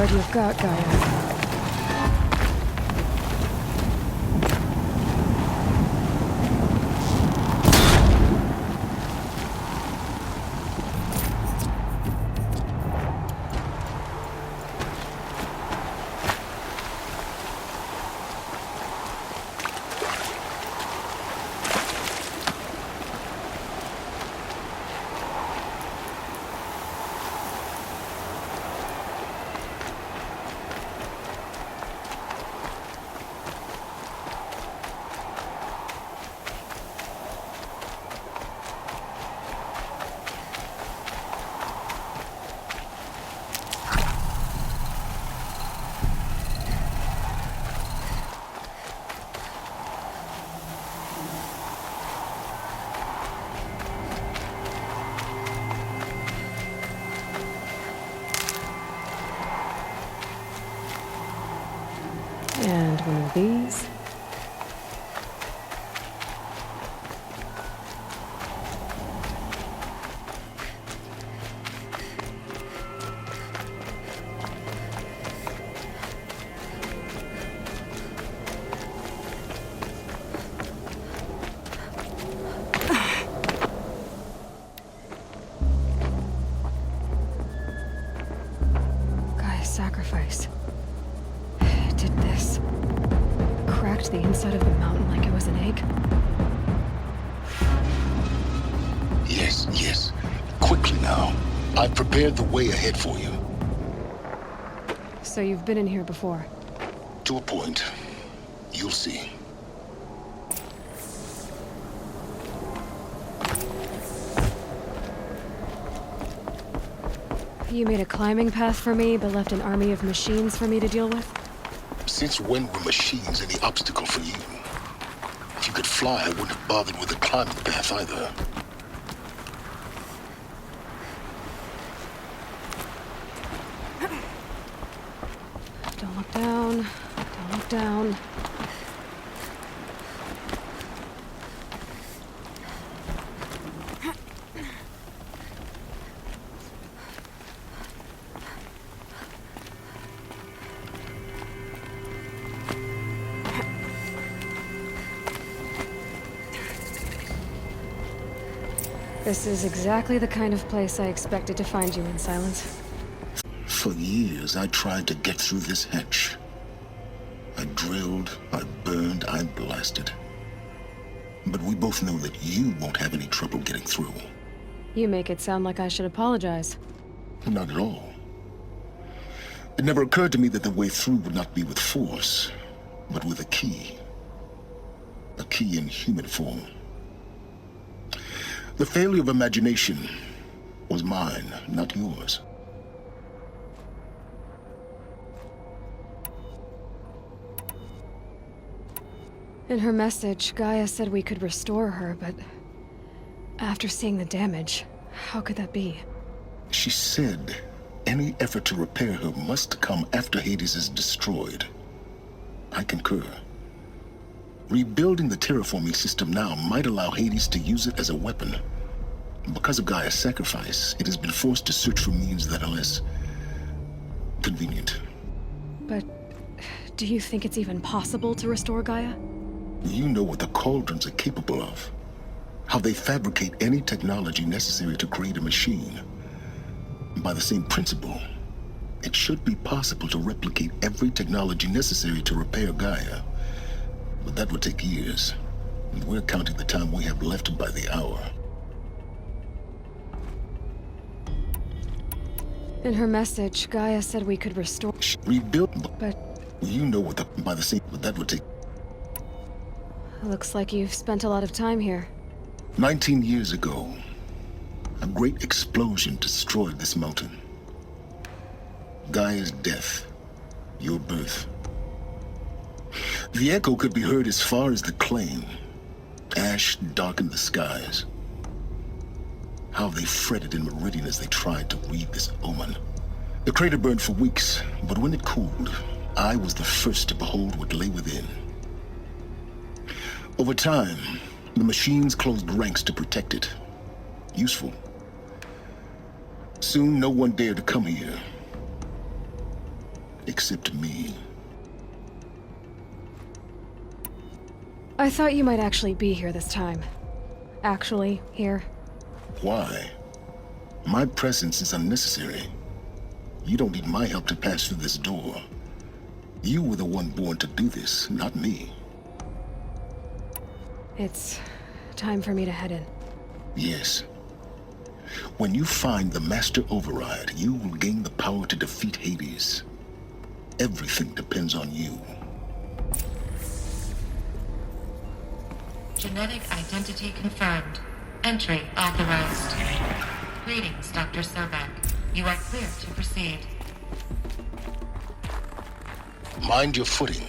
guard you've got, Gaia. And one of these. Gaia's sacrifice. It did this. Cracked the inside of the mountain like it was an egg. Yes, yes. Quickly now. I've prepared the way ahead for you. So you've been in here before? To a point. You'll see. You made a climbing path for me, but left an army of machines for me to deal with? Since when were machines any obstacle for you? If you could fly, I wouldn't have bothered with the climbing path either. Don't look down. Don't look down. This is exactly the kind of place I expected to find you in, Silence. For years, I tried to get through this hatch. I drilled, I burned, I blasted. But we both know that you won't have any trouble getting through. You make it sound like I should apologize. Not at all. It never occurred to me that the way through would not be with force, but with a key. A key in human form. The failure of imagination was mine, not yours. In her message, Gaia said we could restore her, but after seeing the damage, how could that be? She said any effort to repair her must come after Hades is destroyed. I concur. Rebuilding the terraforming system now might allow Hades to use it as a weapon. Because of Gaia's sacrifice, it has been forced to search for means that are less convenient. But do you think it's even possible to restore Gaia? You know what the Cauldrons are capable of. How they fabricate any technology necessary to create a machine. By the same principle, it should be possible to replicate every technology necessary to repair Gaia. But that would take years. And we're counting the time we have left by the hour. In her message, Gaia said we could restore... Rebuild... But... You know what by the same... But that would take... Looks like you've spent a lot of time here. 19 years ago, a great explosion destroyed this mountain. Gaia's death, your birth. The echo could be heard as far as the claim. Ash darkened the skies. How they fretted in Meridian as they tried to read this omen. The crater burned for weeks, but when it cooled, I was the first to behold what lay within. Over time, the machines closed ranks to protect it. Useful. Soon, no one dared to come here. except me. I thought you might actually be here this time. Actually, here. Why? My presence is unnecessary. You don't need my help to pass through this door. You were the one born to do this, not me. It's time for me to head in. Yes. When you find the Master Override, you will gain the power to defeat Hades. Everything depends on you. Genetic identity confirmed. Entry authorized. Greetings, Dr. Sobek. You are clear to proceed. Mind your footing.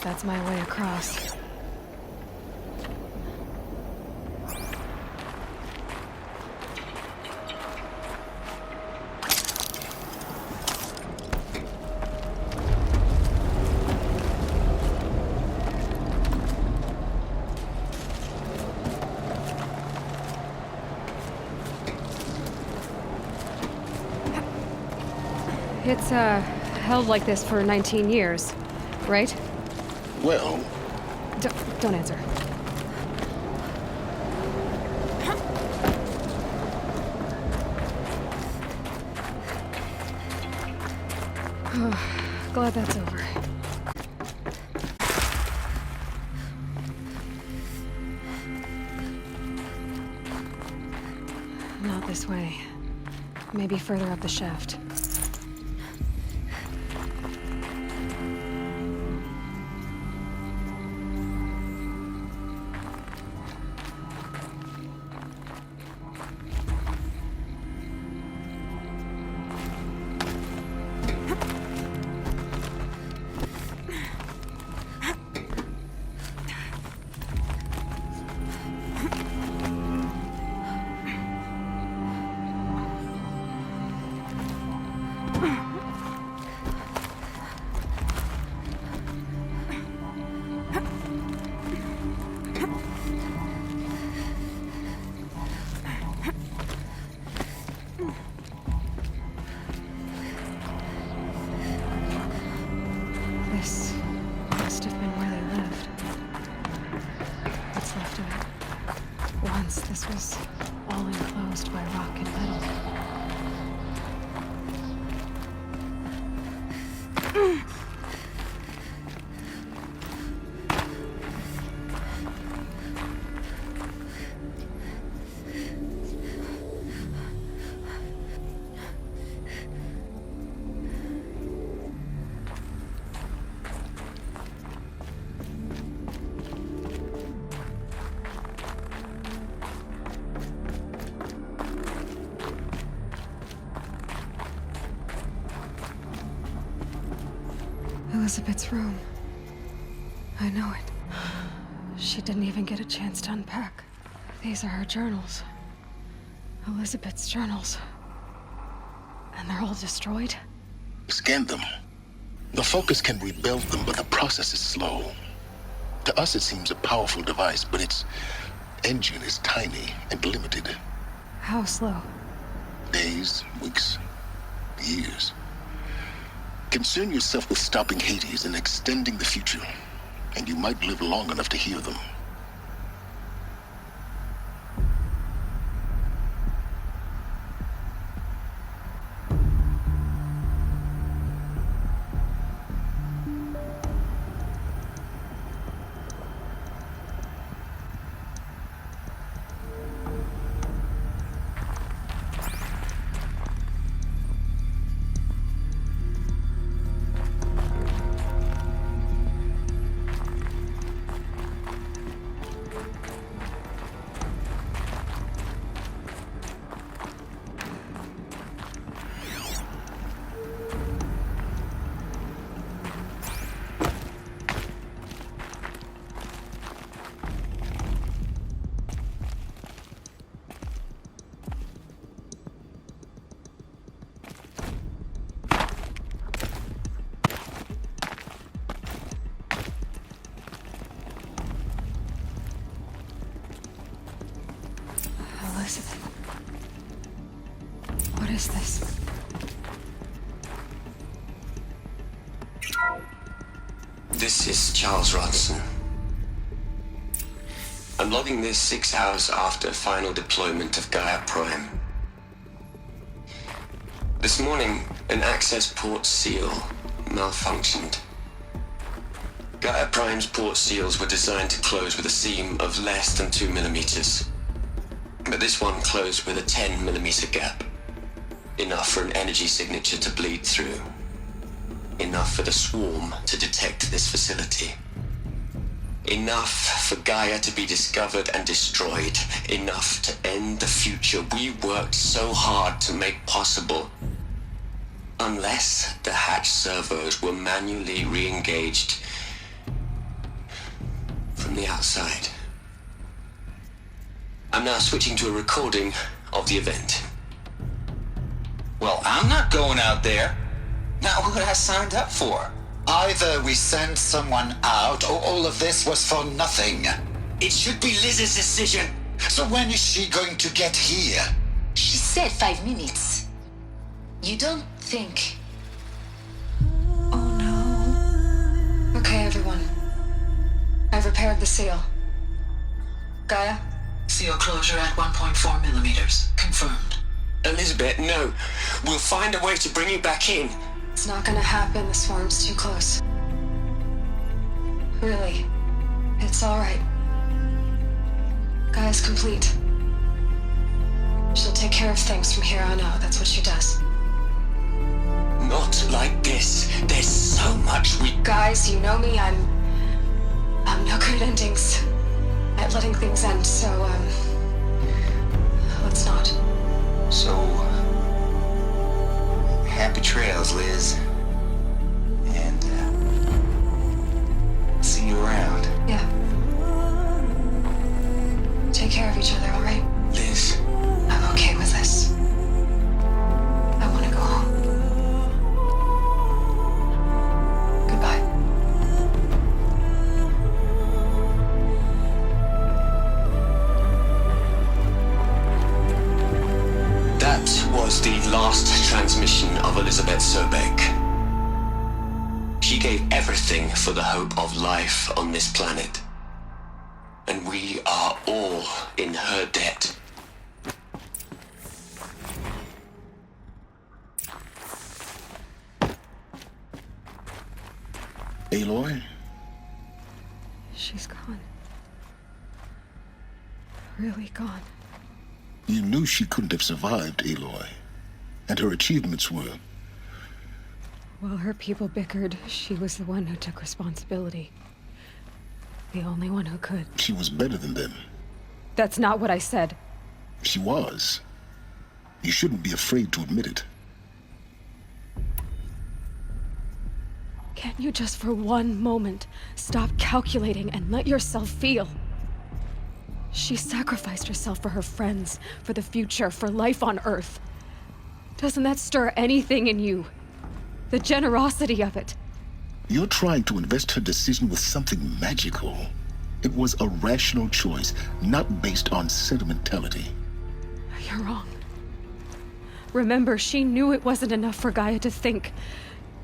That's my way across. It's, held like this for 19 years, right? Well, Don't answer. Glad that's over. Not this way. Maybe further up the shaft. This must have been where they lived. What's left of it. Once this was all enclosed by rock and metal. Elizabeth's room. I know it. She didn't even get a chance to unpack. These are her journals. Elizabeth's journals. And they're all destroyed? Scan them. The Focus can rebuild them, but the process is slow. To us, it seems a powerful device, but its engine is tiny and limited. How slow? Days, weeks, years. Concern yourself with stopping Hades and extending the future, and you might live long enough to hear them. This is Charles Rodson. I'm logging this 6 hours after final deployment of Gaia Prime. This morning, an access port seal malfunctioned. Gaia Prime's port seals were designed to close with a seam of less than 2 millimeters. But this one closed with a 10 millimeter gap. Enough for an energy signature to bleed through. Enough for the swarm to detect this facility. Enough for Gaia to be discovered and destroyed. Enough to end the future we worked so hard to make possible. Unless the hatch servos were manually re-engaged from the outside. I'm now switching to a recording of the event. Well, I'm not going out there. Not what I signed up for. Either we send someone out, or all of this was for nothing. It should be Liz's decision. So when is she going to get here? She said 5 minutes. You don't think... Oh no. Okay, everyone. I've repaired the seal. Gaia? Seal closure at 1.4 millimeters. Confirmed. Elizabeth, no. We'll find a way to bring you back in. It's not gonna happen. The swarm's too close. Really. It's alright. Gaia's complete. She'll take care of things from here on out. That's what she does. Not like this. There's so much we... Guys, you know me. I'm no good at endings. At letting things end, so, let's not. So... happy trails, Liz. And, see you around. Yeah. Take care of each other, alright? Liz. I'm okay with this. I want to go home. Goodbye. That was the last transmission of Elizabeth Sobeck. She gave everything for the hope of life on this planet. And we are all in her debt. Aloy? She's gone. Really gone. You knew she couldn't have survived, Aloy. And her achievements were... While her people bickered, she was the one who took responsibility. The only one who could. She was better than them. That's not what I said. She was. You shouldn't be afraid to admit it. Can't you just for one moment stop calculating and let yourself feel? She sacrificed herself for her friends, for the future, for life on Earth. Doesn't that stir anything in you? The generosity of it. You're trying to invest her decision with something magical. It was a rational choice, not based on sentimentality. You're wrong. Remember, she knew it wasn't enough for Gaia to think.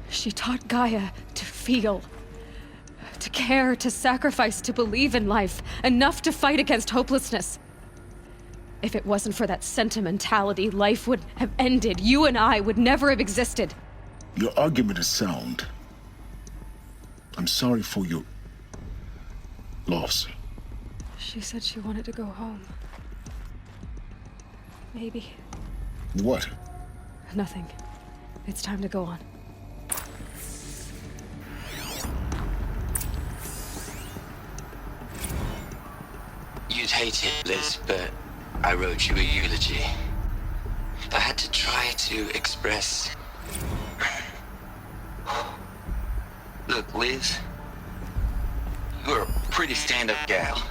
She taught Gaia to feel. To care, to sacrifice, to believe in life. Enough to fight against hopelessness. If it wasn't for that sentimentality, life would have ended. You and I would never have existed. Your argument is sound. I'm sorry for your... loss. She said she wanted to go home. Maybe. What? Nothing. It's time to go on. You'd hate it, Liz, but I wrote you a eulogy. I had to try to express... Look, Liz. You're a pretty stand-up gal.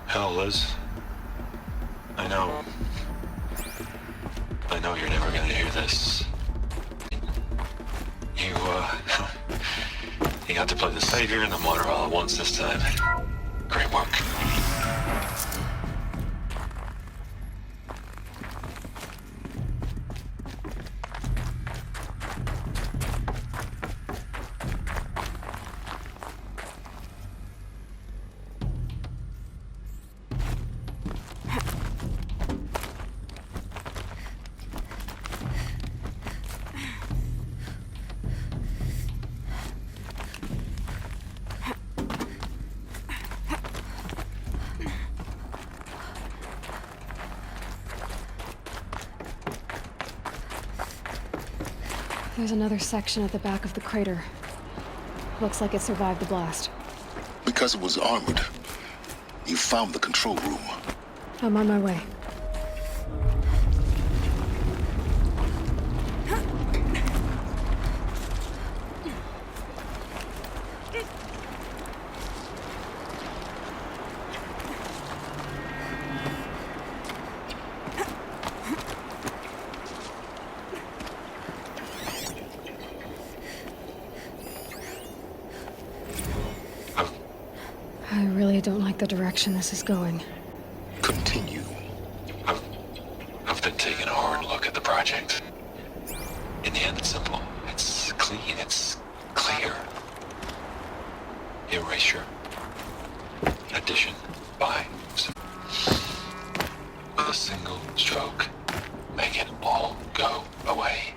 Hell, Liz. I know you're never gonna hear this. You got to play the savior and the martyr all at once this time. Great work. There's another section at the back of the crater. Looks like it survived the blast. Because it was armored, you found the control room. I'm on my way. I really don't like the direction this is going. Continue. I've been taking a hard look at the project. In the end, it's simple. It's clean. It's clear. Erasure. Addition. By. With a single stroke. Make it all go away.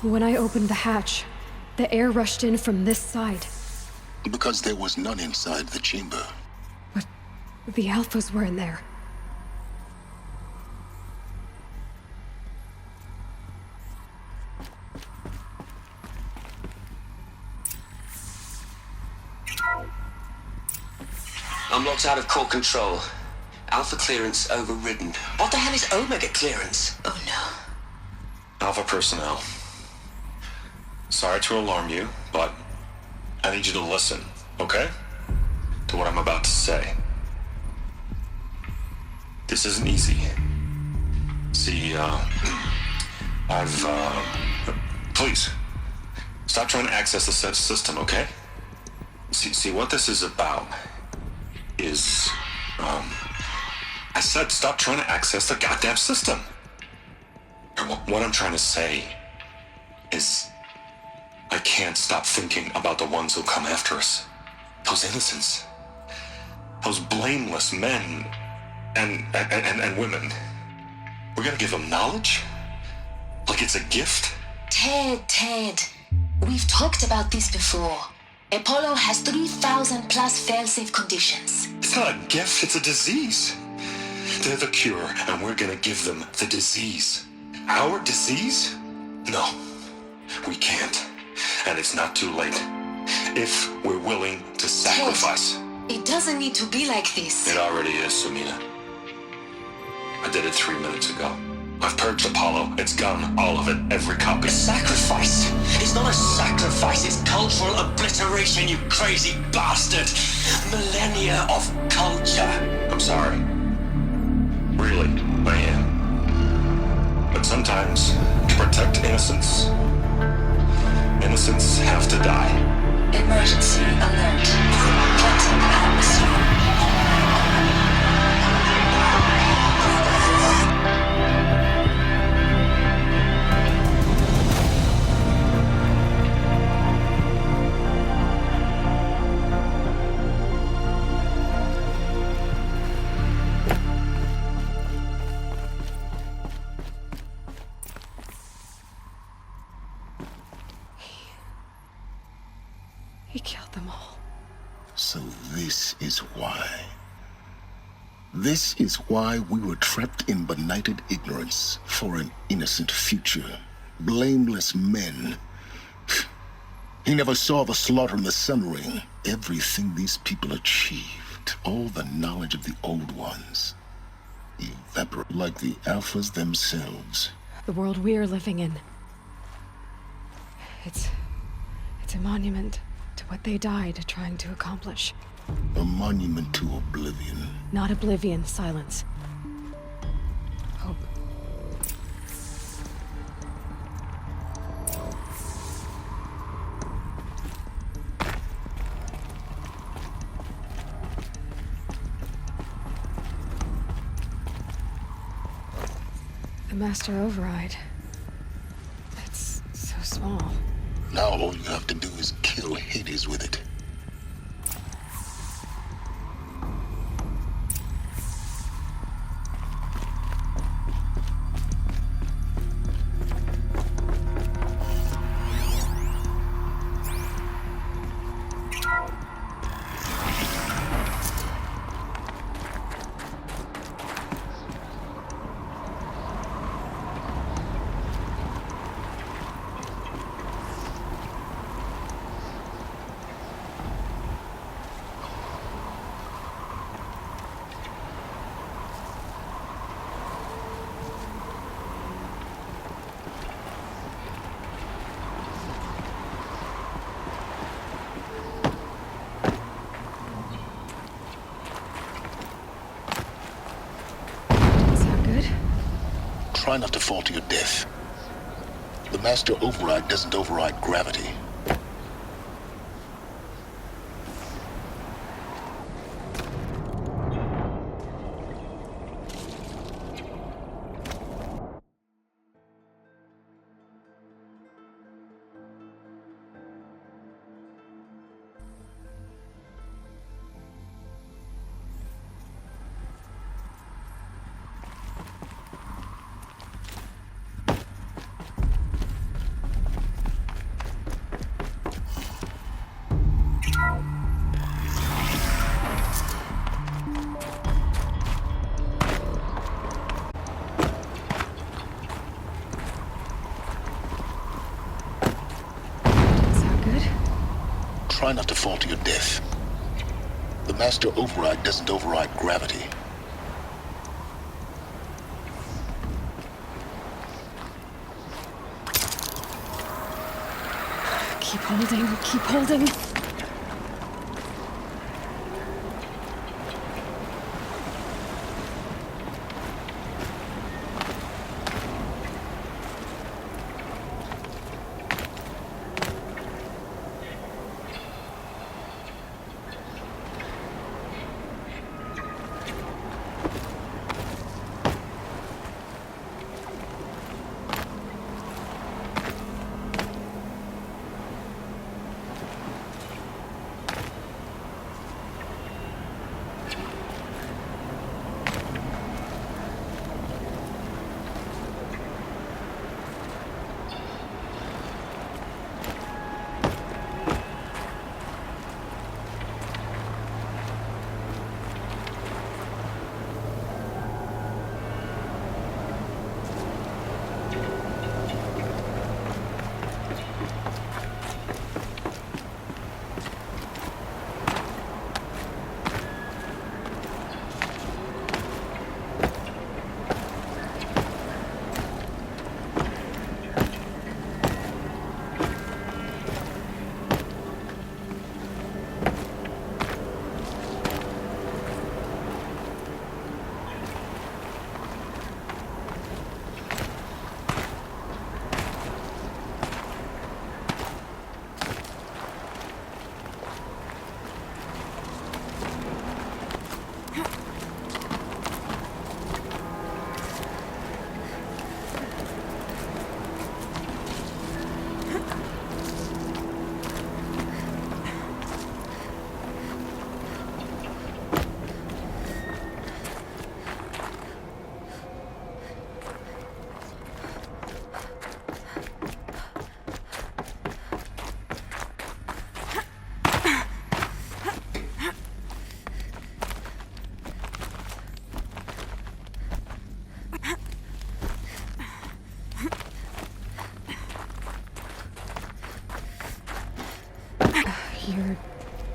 When I opened the hatch, the air rushed in from this side. Because there was none inside the chamber. But the Alphas were in there. I'm locked out of core control. Alpha clearance overridden. What the hell is Omega clearance? Oh no. Alpha personnel. Sorry to alarm you, but I need you to listen, okay? To what I'm about to say. This isn't easy. See, please, stop trying to access the set system, okay? See, what this is about is, I said stop trying to access the goddamn system. And what I'm trying to say is, I can't stop thinking about the ones who come after us. Those innocents. Those blameless men and women. We're gonna give them knowledge? Like it's a gift? Ted. We've talked about this before. Apollo has 3,000 plus fail-safe conditions. It's not a gift, it's a disease. They're the cure, and we're gonna give them the disease. Our disease? No, we can't. And it's not too late. If we're willing to sacrifice. It doesn't need to be like this. It already is, Sumina. I did it 3 minutes ago. I've purged Apollo. It's gone. All of it. Every copy. A sacrifice? It's not a sacrifice, it's cultural obliteration, you crazy bastard! Millennia of culture! I'm sorry. Really, I am. But sometimes, to protect innocence, innocents have to die. Emergency alert. Cutting atmosphere. He killed them all. So this is why. This is why we were trapped in benighted ignorance for an innocent future. blameless men. He never saw the slaughter in the Sun Ring. Everything these people achieved, all the knowledge of the Old Ones, evaporate like the Alphas themselves. The world we're living in. It's a monument to what they died trying to accomplish. A monument to oblivion. Not oblivion, silence. Hope. The Master Override. It's so small. Now all you have to do is kill Hades with it. Try not to fall to your death. The Master Override doesn't override gravity. Try not to fall to your death. The Master Override doesn't override gravity. Keep holding, keep holding.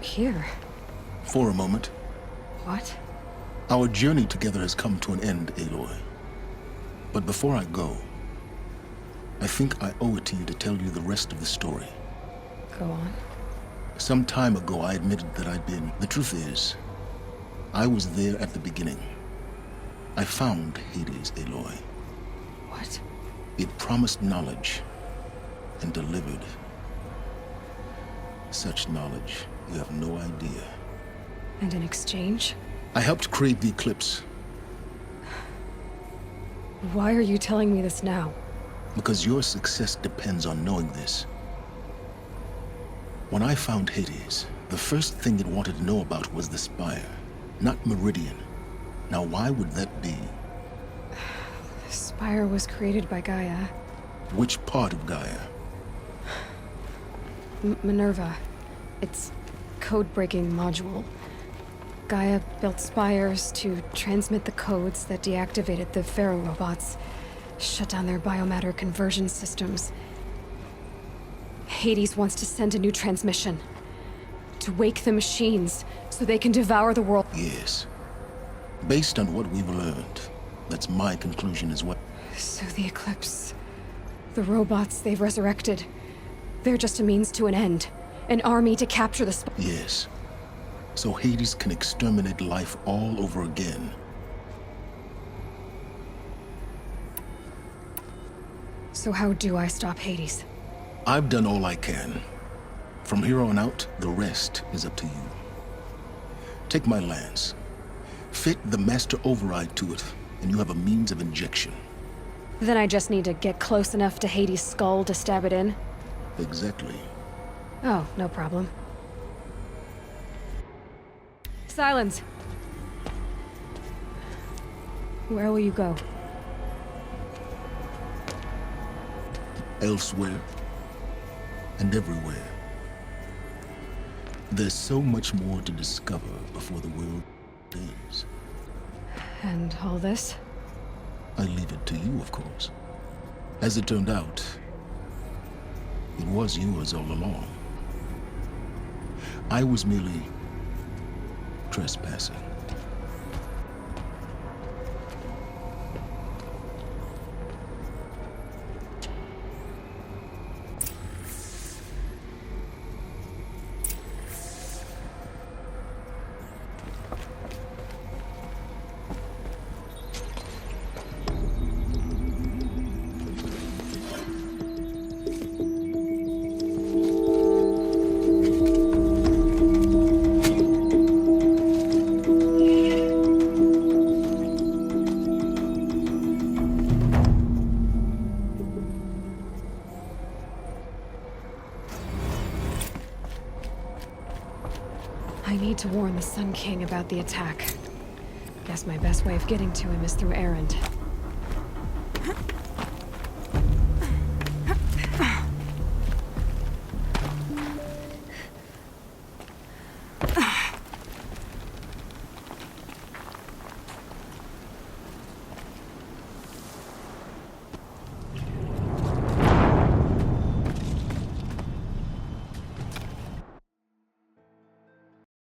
here? For a moment. What? Our journey together has come to an end, Aloy. But before I go, I think I owe it to you to tell you the rest of the story. Go on. Some time ago, I admitted that I'd been... The truth is, I was there at the beginning. I found Hades, Aloy. What? It promised knowledge and delivered. Such knowledge, you have no idea. And in exchange? I helped create the Eclipse Why are you telling me this now? because your success depends on knowing this. When I found Hades, the first thing it wanted to know about was the Spire, not Meridian. Now, why would that be? The Spire was created by Gaia. Which part of Gaia? Minerva. It's code-breaking module. Gaia built spires to transmit the codes that deactivated the Pharaoh robots, shut down their biomatter conversion systems. Hades wants to send a new transmission to wake the machines so they can devour the world. Yes. Based on what we've learned, that's my conclusion as well. So the Eclipse, the robots they've resurrected, they're just a means to an end. An army to capture the Yes. So Hades can exterminate life all over again. So how do I stop Hades? I've done all I can. From here on out, the rest is up to you. Take my lance. Fit the master override to it, and you have a means of injection. Then I just need to get close enough to Hades' skull to stab it in? Exactly. Oh, no problem. Silence! Where will you go? Elsewhere. And everywhere. There's so much more to discover before the world ends. And all this? I leave it to you, of course. As it turned out, it was yours all along. I was merely trespassing. I need to warn the Sun King about the attack. Guess my best way of getting to him is through Erend.